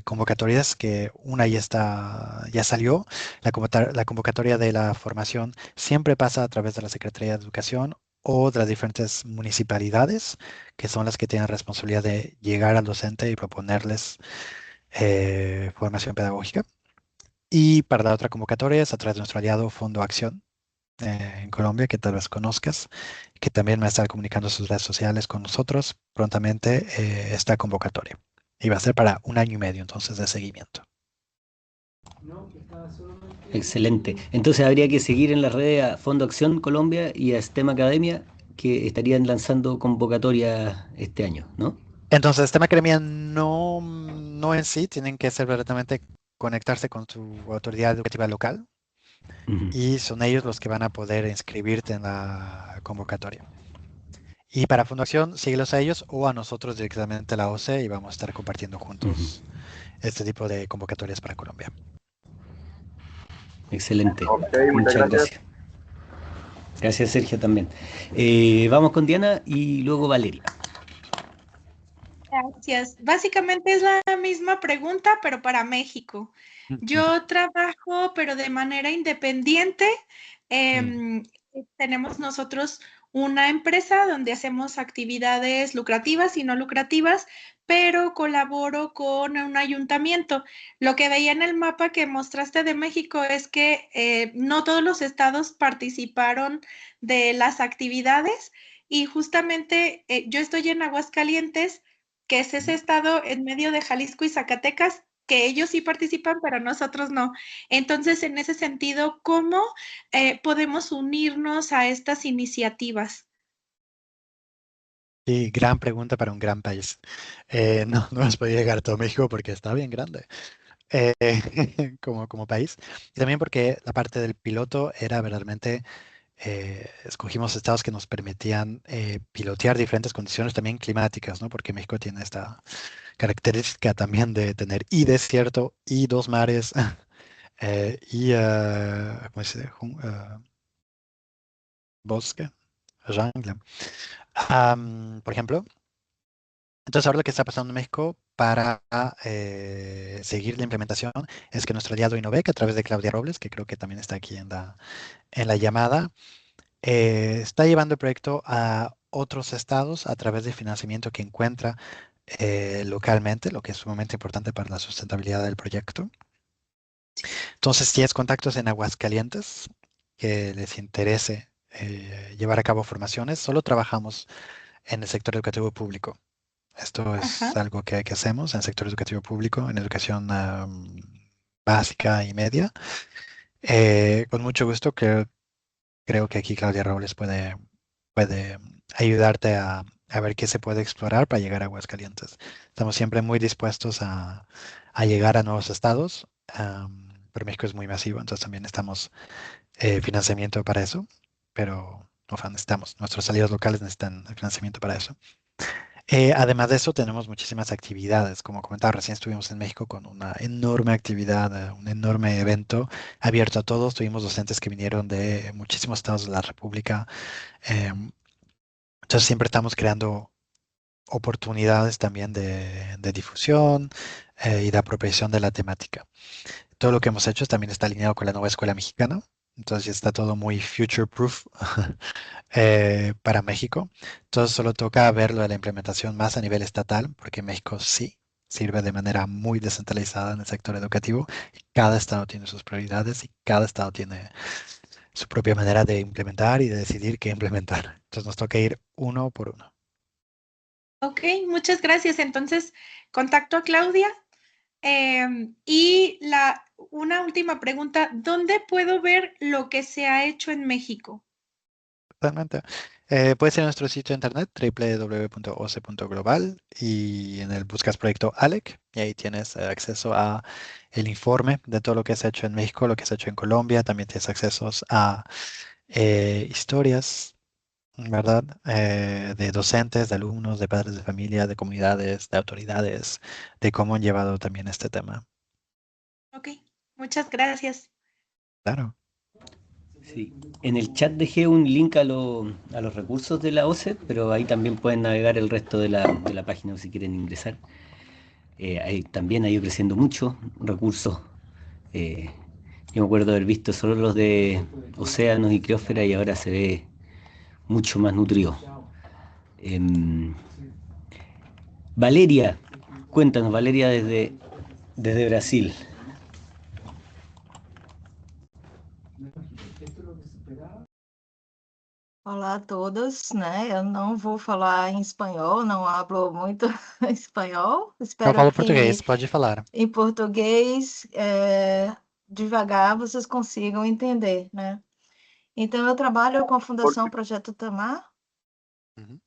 convocatorias, que una ya salió. La convocatoria de la formación siempre pasa a través de la Secretaría de Educación o de las diferentes municipalidades, que son las que tienen responsabilidad de llegar al docente y proponerles formación pedagógica. Y para la otra convocatoria es a través de nuestro aliado Fondo Acción en Colombia, que tal vez conozcas, que también va a estar comunicando sus redes sociales con nosotros prontamente esta convocatoria. Y va a ser para 1 año y medio, entonces, de seguimiento. Excelente. Entonces habría que seguir en las redes a Fondo Acción Colombia y a STEM Academia, que estarían lanzando convocatorias este año, ¿no? Entonces, tema academia no en sí, tienen que ser verdaderamente conectarse con tu autoridad educativa local Ujú. y son ellos los que van a poder inscribirte en la convocatoria. Y para Fundación, síguelos a ellos o a nosotros directamente a la OCE y vamos a estar compartiendo Ujú. juntos este tipo de convocatorias para Colombia. Excelente. Ok, muchas Muchas gracias. gracias. Gracias, Sergio, también. Vamos con Diana y luego Valeria. Gracias. Básicamente es la misma pregunta, pero para México. Yo trabajo, pero de manera independiente. Tenemos nosotros una empresa donde hacemos actividades lucrativas y no lucrativas, pero colaboro con un ayuntamiento. Lo que veía en el mapa que mostraste de México es que no todos los estados participaron de las actividades y justamente yo estoy en Aguascalientes, que es ese estado en medio de Jalisco y Zacatecas, que ellos sí participan, pero nosotros no. Entonces, en ese sentido, ¿cómo podemos unirnos a estas iniciativas? Sí, gran pregunta para un gran país. No hemos podido llegar a todo México porque está bien grande eh, como país. Y también porque la parte del piloto era verdaderamente, escogimos estados que nos permitían pilotear diferentes condiciones también climáticas, ¿no? Porque México tiene esta característica también de tener y desierto y dos mares ¿cómo se dice? Bosque, jungle. Por ejemplo. Entonces, ahora lo que está pasando en México para seguir la implementación es que nuestro aliado Innovec, a través de Claudia Robles, que creo que también está aquí en la llamada, está llevando el proyecto a otros estados a través de financiamiento que encuentra localmente, lo que es sumamente importante para la sustentabilidad del proyecto. Entonces, si es contactos en Aguascalientes que les interese llevar a cabo formaciones, solo trabajamos en el sector educativo público. Esto Ajá. es algo que hacemos en el sector educativo público, en educación básica y media. Con mucho gusto, creo que aquí Claudia Robles puede ayudarte a ver qué se puede explorar para llegar a Aguascalientes. Estamos siempre muy dispuestos a llegar a nuevos estados, pero México es muy masivo, entonces también estamos financiamiento para eso, pero no necesitamos, nuestros aliados locales necesitan financiamiento para eso. Además de eso, tenemos muchísimas actividades. Como comentaba, recién estuvimos en México con una enorme actividad, un enorme evento abierto a todos. Tuvimos docentes que vinieron de muchísimos estados de la República. Entonces, siempre estamos creando oportunidades también de difusión y de apropiación de la temática. Todo lo que hemos hecho también está alineado con la nueva escuela mexicana. Entonces, ya está todo muy future proof para México. Entonces solo toca verlo de la implementación más a nivel estatal, porque México sí sirve de manera muy descentralizada en el sector educativo. Cada estado tiene sus prioridades y cada estado tiene su propia manera de implementar y de decidir qué implementar. Entonces nos toca ir uno por uno. Ok, muchas gracias. Entonces, contacto a Claudia. Y una última pregunta, ¿dónde puedo ver lo que se ha hecho en México? Totalmente. Puedes ir a nuestro sitio de internet www.oce.global y en el buscas proyecto ALEC y ahí tienes acceso a el informe de todo lo que se ha hecho en México, lo que se ha hecho en Colombia. También tienes accesos a historias, ¿verdad? De docentes, de alumnos, de padres de familia, de comunidades, de autoridades, de cómo han llevado también este tema. Ok, muchas gracias. Claro. Sí. En el chat dejé un link a los recursos de la OCE, pero ahí también pueden navegar el resto de la página si quieren ingresar. También ha ido creciendo mucho recursos. Eh, yo me acuerdo de haber visto solo los de océanos y criósfera y ahora se ve mucho más nutrido. Em, Valeria, cuéntanos, Valeria, desde Brasil. Olá a todos, né? Eu não vou falar em espanhol, não hablo muito espanhol. Eu Espero falo que português, pode falar. em português, devagar, vocês consigam entender, né? Então, eu trabalho com a Fundação Projeto Tamar, Uhum.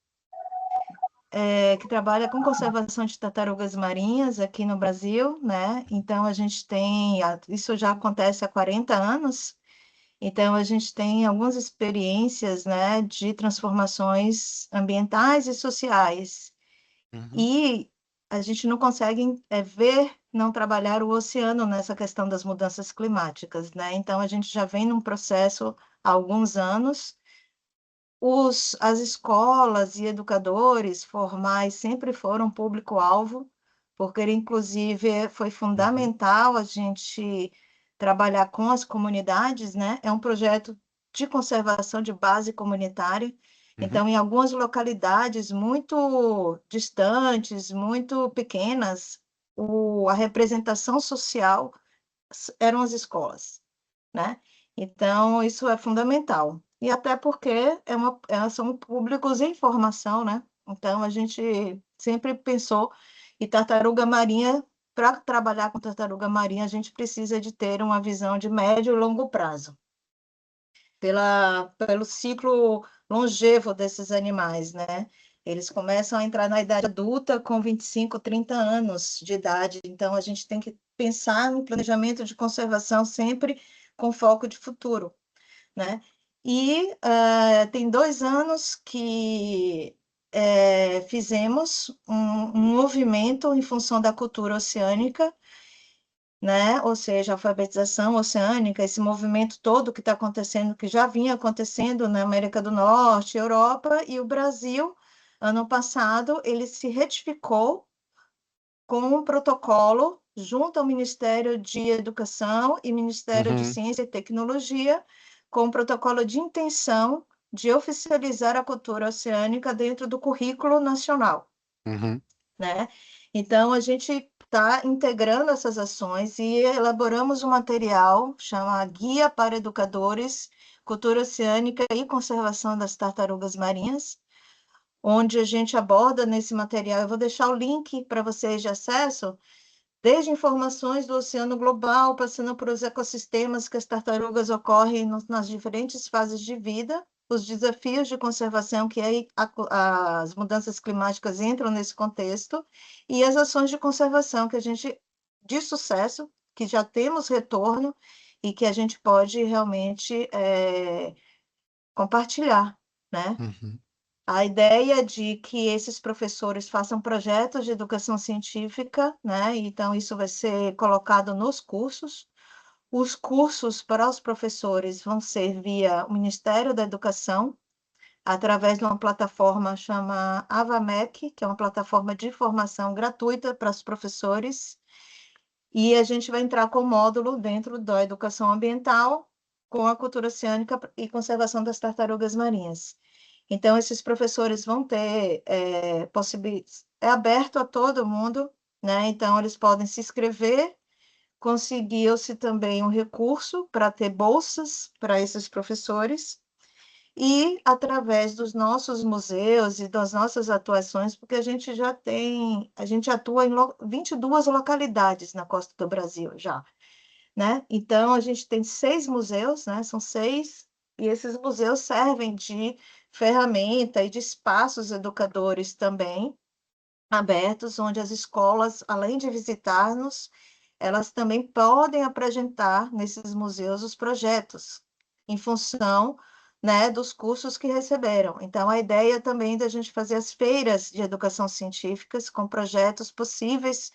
que trabalha com conservação de tartarugas marinhas aqui no Brasil, né? Então, a gente tem, isso já acontece há 40 anos. Então, a gente tem algumas experiências, né, de transformações ambientais e sociais. Uhum. E a gente não consegue ver, não trabalhar o oceano nessa questão das mudanças climáticas, né? Então, a gente já vem num processo há alguns anos. As escolas e educadores formais sempre foram público-alvo, porque, inclusive, foi fundamental a gente trabalhar com as comunidades, né? É um projeto de conservação de base comunitária. Uhum. Então, em algumas localidades muito distantes, muito pequenas, a representação social eram as escolas, né? Então, isso é fundamental. E até porque são públicos em formação, né? Então, a gente sempre pensou em tartaruga marinha. Para trabalhar com tartaruga marinha, a gente precisa de ter uma visão de médio e longo prazo, pelo ciclo longevo desses animais, né? Eles começam a entrar na idade adulta com 25, 30 anos de idade, então a gente tem que pensar no planejamento de conservação sempre com foco de futuro, né? E tem 2 anos que fizemos um movimento em função da cultura oceânica, né? Ou seja, alfabetização oceânica, esse movimento todo que está acontecendo, que já vinha acontecendo na América do Norte, Europa e o Brasil, ano passado, ele se retificou com um protocolo junto ao Ministério de Educação e Ministério de Uhum. Ciência e Tecnologia, com um protocolo de intenção de oficializar a cultura oceânica dentro do currículo nacional, Uhum. né? Então, a gente está integrando essas ações e elaboramos um material chama Guia para Educadores, Cultura Oceânica e Conservação das Tartarugas Marinhas, onde a gente aborda nesse material, eu vou deixar o link para vocês de acesso, desde informações do oceano global, passando por os ecossistemas que as tartarugas ocorrem nas diferentes fases de vida, os desafios de conservação que as mudanças climáticas entram nesse contexto, e as ações de conservação de sucesso, que já temos retorno e que a gente pode realmente compartilhar, né? Uhum. A ideia de que esses professores façam projetos de educação científica, né? Então, isso vai ser colocado nos cursos. Os cursos para os professores vão ser via o Ministério da Educação, através de uma plataforma chamada AVAMEC, que é uma plataforma de formação gratuita para os professores. E a gente vai entrar com o módulo dentro da educação ambiental, com a cultura oceânica e conservação das tartarugas marinhas. Então, esses professores vão ter possibilidades, é aberto a todo mundo, né? Então, eles podem se inscrever, conseguiu-se também um recurso para ter bolsas para esses professores, e através dos nossos museus e das nossas atuações, porque a gente atua em 22 localidades na costa do Brasil já, né? Então, a gente tem 6 museus, né? São 6, e esses museus servem de ferramenta e de espaços educadores também, abertos, onde as escolas, além de visitar-nos, elas também podem apresentar nesses museus os projetos, em função, né, dos cursos que receberam. Então, a ideia também da gente fazer as feiras de educação científicas com projetos possíveis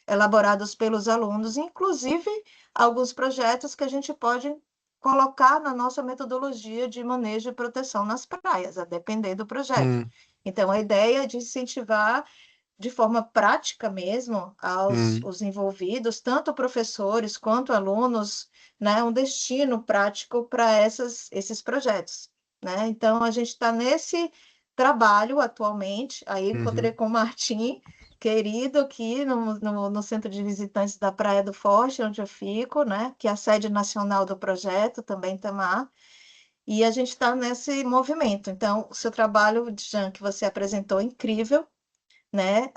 elaborados pelos alunos, inclusive alguns projetos que a gente pode colocar na nossa metodologia de manejo e proteção nas praias, a depender do projeto. Hum, Então, a ideia é de incentivar de forma prática mesmo aos hum, os envolvidos, tanto professores quanto alunos, né, um destino prático para esses projetos, né? Então, a gente está nesse trabalho atualmente, aí encontrei uhum, com o Martim, querido, aqui no Centro de Visitantes da Praia do Forte, onde eu fico, né, que é a sede nacional do projeto, também Tamar, e a gente está nesse movimento. Então, o seu trabalho, Jean, que você apresentou, é incrível, né?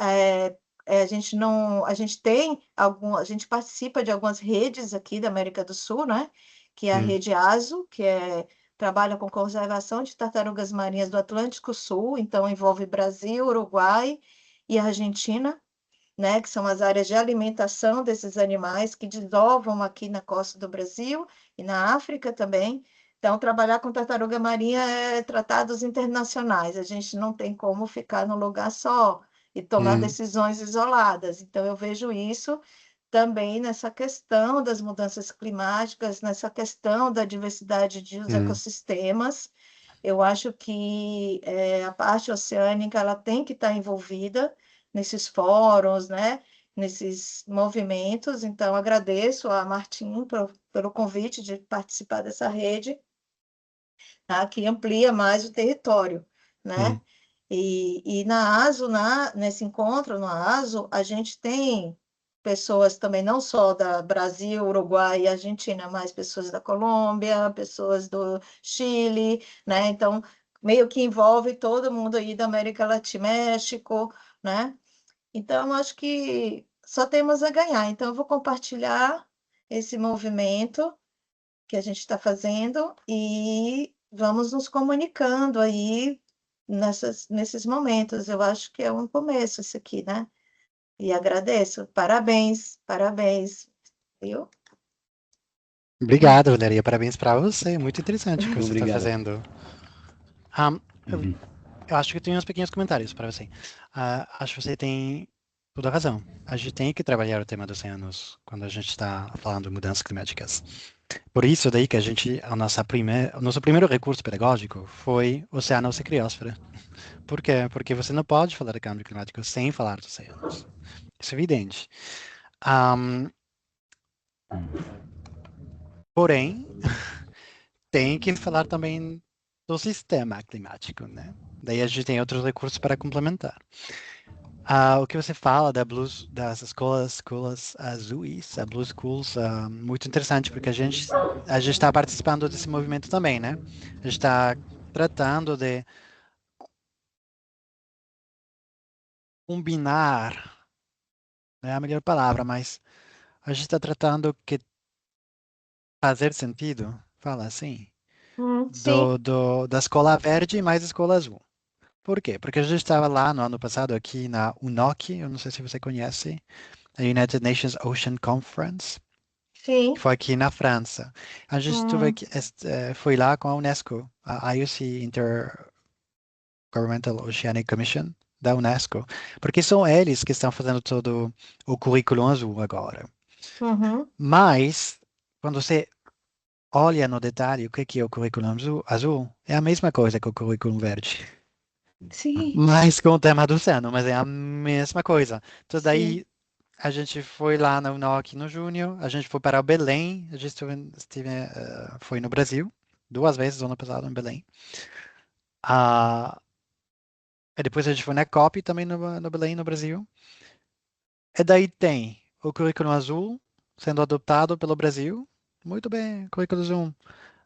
A gente não, a gente tem algum, a gente participa de algumas redes aqui da América do Sul, né? Que é a hum, rede ASO, que trabalha com conservação de tartarugas marinhas do Atlântico Sul, então envolve Brasil, Uruguai e Argentina, né? Que são as áreas de alimentação desses animais que desovam aqui na costa do Brasil e na África também. Então, trabalhar com tartaruga marinha é tratados internacionais. A gente não tem como ficar num lugar só e tomar hum, decisões isoladas. Então, eu vejo isso também nessa questão das mudanças climáticas, nessa questão da diversidade dos hum, ecossistemas. Eu acho que a parte oceânica ela tem que estar envolvida nesses fóruns, né? Nesses movimentos. Então, agradeço a Martim pelo convite de participar dessa rede, tá? Que amplia mais o território, né? hum, E na ASO, nesse encontro no ASO, a gente tem pessoas também, não só da Brasil, Uruguai e Argentina, mas pessoas da Colômbia, pessoas do Chile, né? Então, meio que envolve todo mundo aí da América Latina, México, né? Então, acho que só temos a ganhar. Então, eu vou compartilhar esse movimento que a gente está fazendo e vamos nos comunicando aí nesses momentos. Eu acho que é um começo isso aqui, né? E agradeço. Parabéns, parabéns, viu? Obrigado, Valeria. Parabéns para você. Muito interessante o que você está Obrigado. fazendo. Ah, eu, Uhum. eu acho que eu tenho uns pequenos comentários para você. Acho que você tem toda a razão. A gente tem que trabalhar o tema dos oceanos quando a gente está falando de mudanças climáticas. Por isso daí que o nosso primeiro recurso pedagógico foi oceanos e criósfera. Por quê? Porque você não pode falar de câmbio climático sem falar dos oceanos. Isso é evidente. Ahm, porém, tem que falar também do sistema climático, né? Daí a gente tem outros recursos para complementar. O que você fala das escolas azuis, a Blue Schools, muito interessante, porque a gente está participando desse movimento também, né? A gente está tratando de combinar, não é a melhor palavra, mas a gente está tratando que fazer sentido, fala assim, Sim. da escola verde mais escola azul. Por quê? Porque a gente estava lá no ano passado aqui na UNOC, eu não sei se você conhece, a United Nations Ocean Conference, que Sim. foi aqui na França. A gente Hum, foi lá com a UNESCO, a IOC Intergovernmental Oceanic Commission da UNESCO, porque são eles que estão fazendo todo o currículo azul agora. uhum. Mas, quando você olha no detalhe o que é o currículo azul, é a mesma coisa que o currículo verde. Sim, Mais com o tema do oceano, mas é a mesma coisa. Então, sim. daí a gente foi lá na UNOC no junho, a gente foi para Belém, a gente foi no Brasil, 2 vezes no ano passado em Belém. Ah, e depois a gente foi na COP também no Belém, no Brasil. E daí tem o currículo azul sendo adotado pelo Brasil. Muito bem, currículo azul.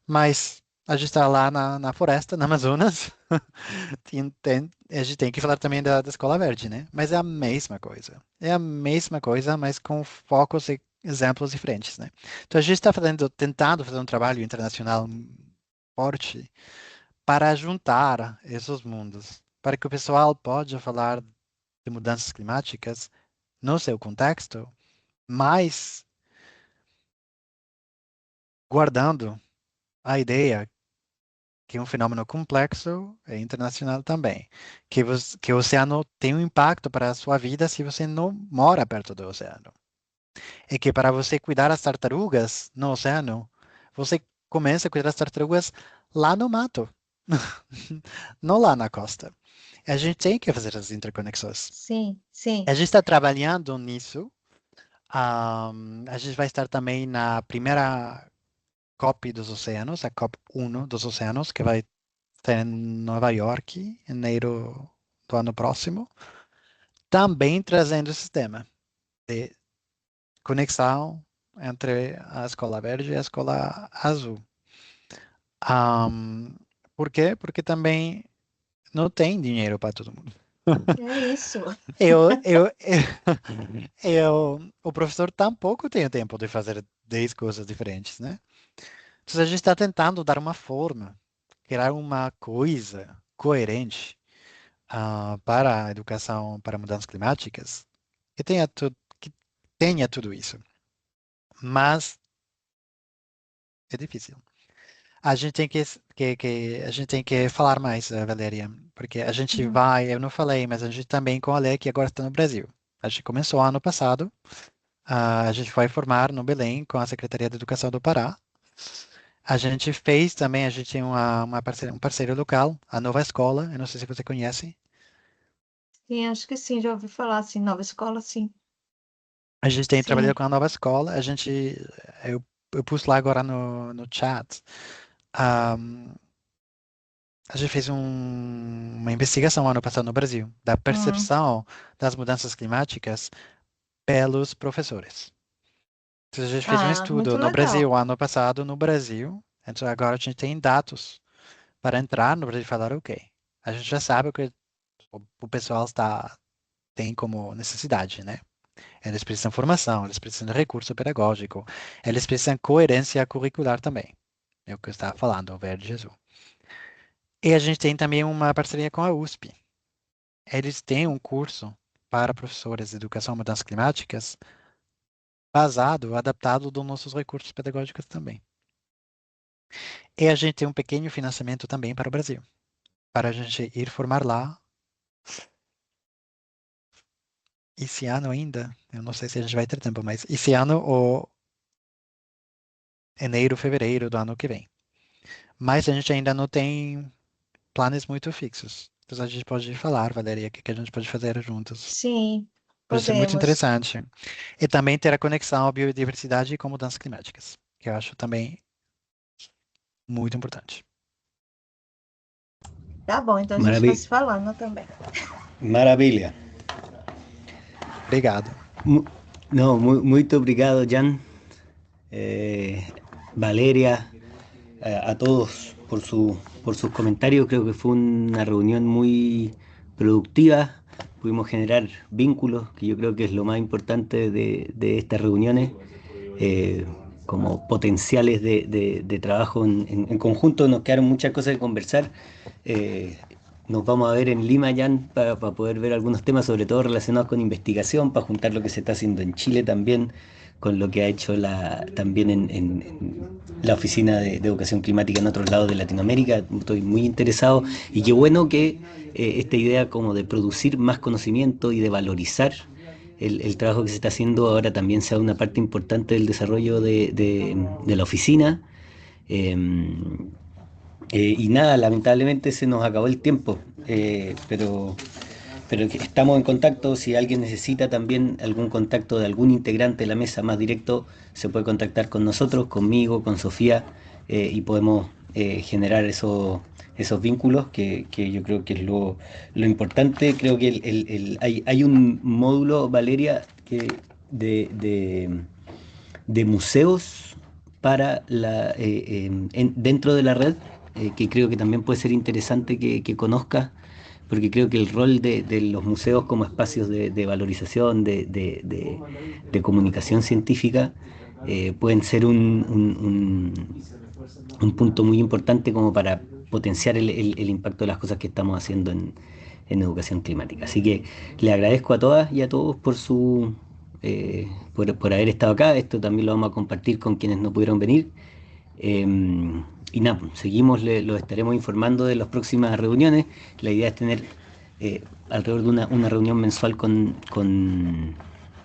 Mas a gente está lá na floresta, na Amazonas, a gente tem que falar também da Escola Verde, né? Mas é a mesma coisa. É a mesma coisa, mas com focos e exemplos diferentes, né? Então a gente está tentando fazer um trabalho internacional forte para juntar esses mundos, para que o pessoal possa falar de mudanças climáticas no seu contexto, mas guardando a ideia que é um fenômeno complexo e internacional também, que o oceano tem um impacto para a sua vida se você não mora perto do oceano. E que para você cuidar das tartarugas no oceano, você começa a cuidar das tartarugas lá no mato, não lá na costa. A gente tem que fazer as interconexões. Sim, sim. A gente está trabalhando nisso. A gente vai estar também na primeira COP dos oceanos, a COP 1 dos oceanos, que vai ser em Nova York, em janeiro do ano próximo, também trazendo esse tema de conexão entre a Escola Verde e a Escola Azul. Um, por quê? Porque também não tem dinheiro para todo mundo. É isso. O professor tampouco tem tempo de fazer 10 coisas diferentes, né? Então a gente está tentando dar uma forma, criar uma coisa coerente para a educação para mudanças climáticas que tenha tudo isso. Mas é difícil. A gente tem a gente tem que falar mais, Valéria, porque a gente Uhum. vai, eu não falei, mas a gente também com a Lei que agora está no Brasil. A gente começou ano passado, a gente vai formar no Belém com a Secretaria de Educação do Pará. A gente fez também, a gente tem um parceiro local, a Nova Escola, eu não sei se você conhece. Sim, acho que sim, já ouvi falar assim, nova escola, sim. A gente tem trabalhado Sim. com a Nova Escola, eu pus lá agora no chat. ahm, a gente fez uma investigação ano passado no Brasil, da Hum. percepção das mudanças climáticas pelos professores. Então, a gente fez um Ah, muito estudo no legal. Brasil, ano passado, no Brasil. Então, agora a gente tem dados para entrar no Brasil e falar, ok, a gente já sabe o que o pessoal tem como necessidade, né? Eles precisam de formação, eles precisam de recurso pedagógico, eles precisam de coerência curricular também. É o que eu estava falando, o Verde e Azul. E a gente tem também uma parceria com a USP. Eles têm um curso para professores de educação e mudanças climáticas adaptado dos nossos recursos pedagógicos também. E a gente tem um pequeno financiamento também para o Brasil, para a gente ir formar lá esse ano ainda. Eu não sei se a gente vai ter tempo, mas esse ano ou janeiro, fevereiro do ano que vem. Mas a gente ainda não tem planos muito fixos. Então a gente pode falar, Valeria, o que que a gente pode fazer juntos. Sim, Pode ser muito podemos. interessante. E também ter a conexão à biodiversidade com mudanças climáticas, que eu acho também muito importante. Tá bom, então a gente vai Maravilha. se falando também. Maravilha. Obrigado. No, muito obrigado, Jan, eh, Valeria, a todos por sus comentarios. Creo que fue una reunión muy productiva. Pudimos generar vínculos, que yo creo que es lo más importante de estas reuniones, eh, como potenciales de trabajo en conjunto. Nos quedaron muchas cosas que conversar. Eh, nos vamos a ver en Lima, Jan, para poder ver algunos temas, sobre todo relacionados con investigación, para juntar lo que se está haciendo en Chile también, con lo que ha hecho también en la Oficina de Educación Climática en otros lados de Latinoamérica. Estoy muy interesado y qué bueno que esta idea como de producir más conocimiento y de valorizar el trabajo que se está haciendo ahora también sea una parte importante del desarrollo de la oficina. Eh, y nada, lamentablemente se nos acabó el tiempo, pero estamos en contacto. Si alguien necesita también algún contacto de algún integrante de la mesa más directo, se puede contactar con nosotros, conmigo, con Sofía, y podemos generar esos vínculos que yo creo que es lo importante. Creo que hay un módulo, Valeria, de museos para dentro de la red que creo que también puede ser interesante que conozcas, porque creo que el rol de los museos como espacios de valorización, de comunicación científica, pueden ser un punto muy importante como para potenciar el impacto de las cosas que estamos haciendo en educación climática. Así que le agradezco a todas y a todos por haber estado acá. Esto también lo vamos a compartir con quienes no pudieron venir. Y nada, pues, seguimos, los estaremos informando de las próximas reuniones. La idea es tener alrededor de una reunión mensual con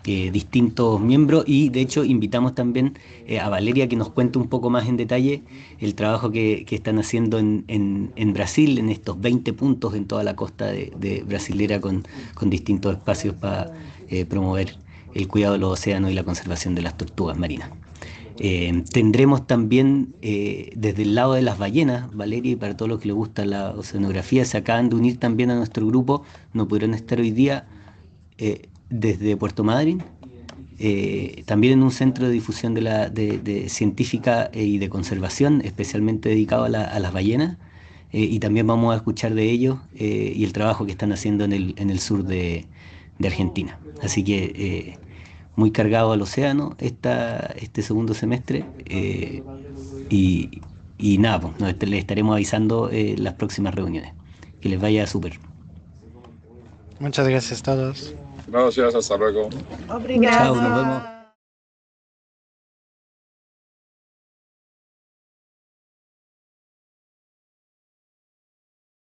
distintos miembros, y de hecho invitamos también a Valeria que nos cuente un poco más en detalle el trabajo que están haciendo en Brasil, en estos 20 puntos en toda la costa de brasilera con distintos espacios para promover el cuidado de los océanos y la conservación de las tortugas marinas. Tendremos también desde el lado de las ballenas, Valeria, y para todos los que les gusta la oceanografía, se acaban de unir también a nuestro grupo, no pudieron estar hoy día, desde Puerto Madryn, también en un centro de difusión de científica y de conservación, especialmente dedicado a las ballenas, y también vamos a escuchar de ellos y el trabajo que están haciendo en el sur de Argentina. Así que muy cargado al océano este segundo semestre, y nada, pues, les estaremos avisando las próximas reuniones. Que les vaya súper. Muchas gracias a todos. Gracias, hasta luego. Obrigada. Chao, nos vemos.